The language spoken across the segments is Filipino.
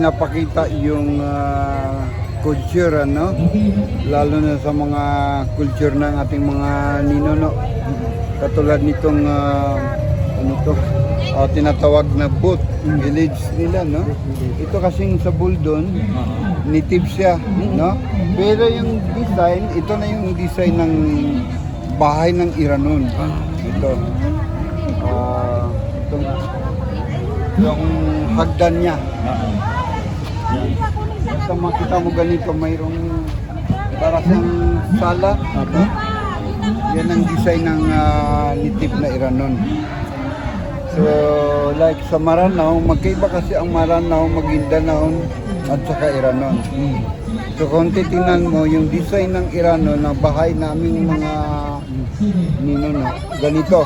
pinapakita yung culture, ano? Lalo na sa mga culture ng ating mga ninuno. Katulad nitong ano to, tinatawag na boat village nila, no? Ito kasing sa Buldon, native siya, no? Pero yung design, ito na yung design ng bahay ng Iranon. Ito. Yung hagdan niya. Basta makita mo ganito, mayroong para siyang sala. Yan ang design ng native na Iranon. So, like sa Maranao, magkaiba kasi ang Maranao, Maguindanao at saka Iranon. So, kung titingnan mo, yung design ng Iranon na bahay naming mga ninuno, ganito.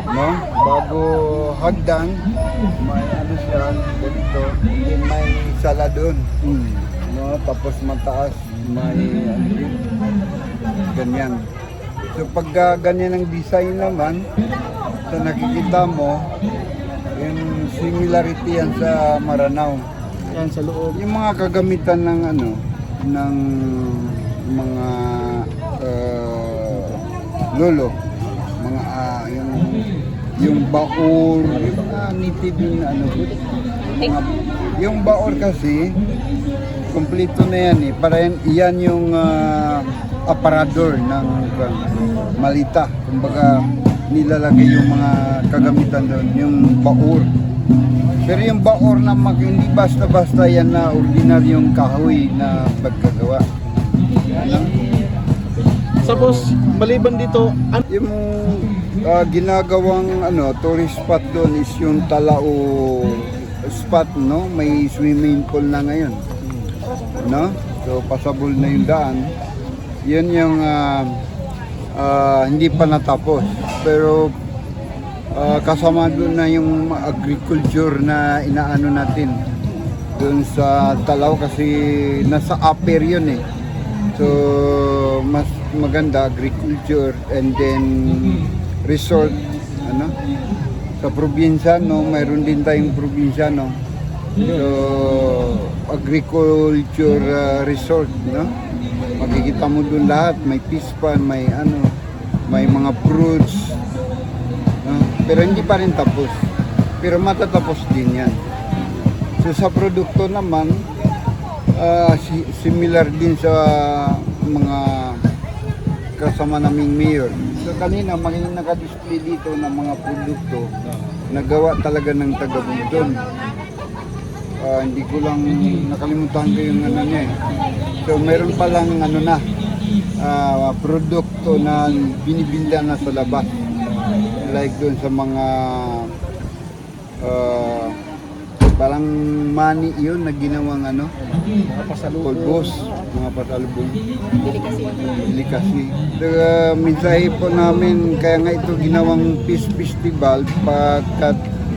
No? Bago hagdan, may ano siya, ganito, then may sala doon. No? Tapos mataas, may ano din, ganyan. So pag ganyan ang design naman, so nakikita mo, yung similarity yan sa Maranao. Yan sa loob. Yung mga kagamitan ng ano, ng mga lolo, mga yung baor, yung mga native yung ano, yung baor kasi kompleto na yan eh. Para yan yung aparador ng malita. Kumbaga nilalagay yung mga kagamitan doon, yung baor. Pero yung baor na hindi basta-basta yan na ordinaryong kahoy na pagkagawa. Ano? Tapos, maliban dito, Yung ginagawang ano, tourist spot doon is yung Talao spot, no? May swimming pool na ngayon. No? So pasabol na yung daan. Yun yung hindi pa natapos. Pero kasama doon na yung agriculture na inaano natin doon sa Talao kasi nasa upper yun eh. So mas maganda agriculture and then resort, ano? Sa probinsya, no, mayroon din tayong probinsya, no. So agriculture resort, no. Makikita mo doon lahat, may fish pond, may ano, may mga fruits. No? Pero hindi pa rin tapos. Pero matatapos din 'yan. So sa produkto naman similar din sa mga kasama naming mayor. So kanina naka-display dito ng mga produkto na gawa talaga ng taga-Buldon. Hindi ko lang nakalimutan ko yung ano niya eh. So meron palang ano na produkto na binibinda na sa labas. Like doon sa mga parang money yun na ginawang ano, pulbos, mga pasalubong. Delikasi. Mensahe po namin, kaya nga ito ginawang Peace Festival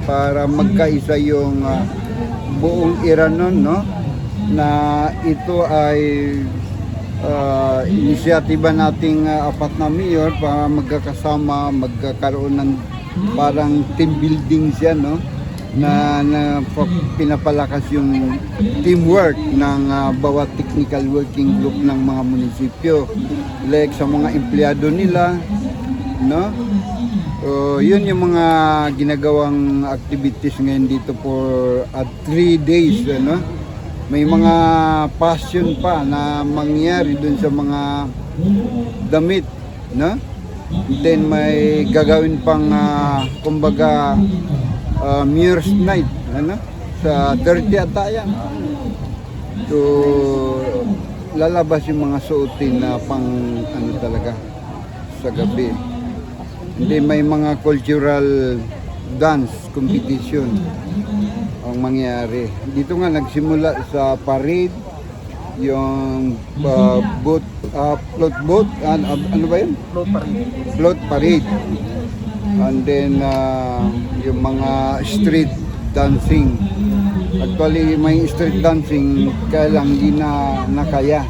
para magkaisa yung buong Iranon, no? Na ito ay inisyatiba nating apat na mayor para magkakasama, magkakaroon ng parang team building siya, no? Na pinapalakas yung teamwork ng bawat technical working group ng mga munisipyo, like sa mga empleyado nila, no? Yun yung mga ginagawang activities ngayon dito for 3 days, ano? May mga passion pa na mangyari dun sa mga damit, no? Then may gagawin pang kumbaga Mayor's Night, ano? Sa 30 ata yan. So, lalabas yung mga suotin na pang ano talaga sa gabi. Hindi, may mga cultural dance competition ang mangyari. Dito nga nagsimula sa parade, yung float boat, ano ba yun? Float parade. And then yung mga street dancing. Actually may street dancing kaya lang hindi na nakaya.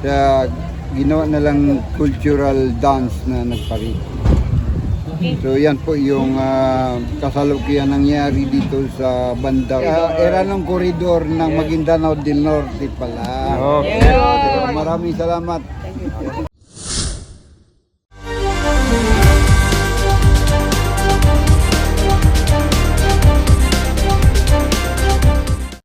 Kaya ginawa na lang cultural dance na nagparade. So yan po yung kasalukuyan nangyari dito sa banda Eranong Corridor ng Maguindanao del Norte pala. Okay. So, maraming salamat.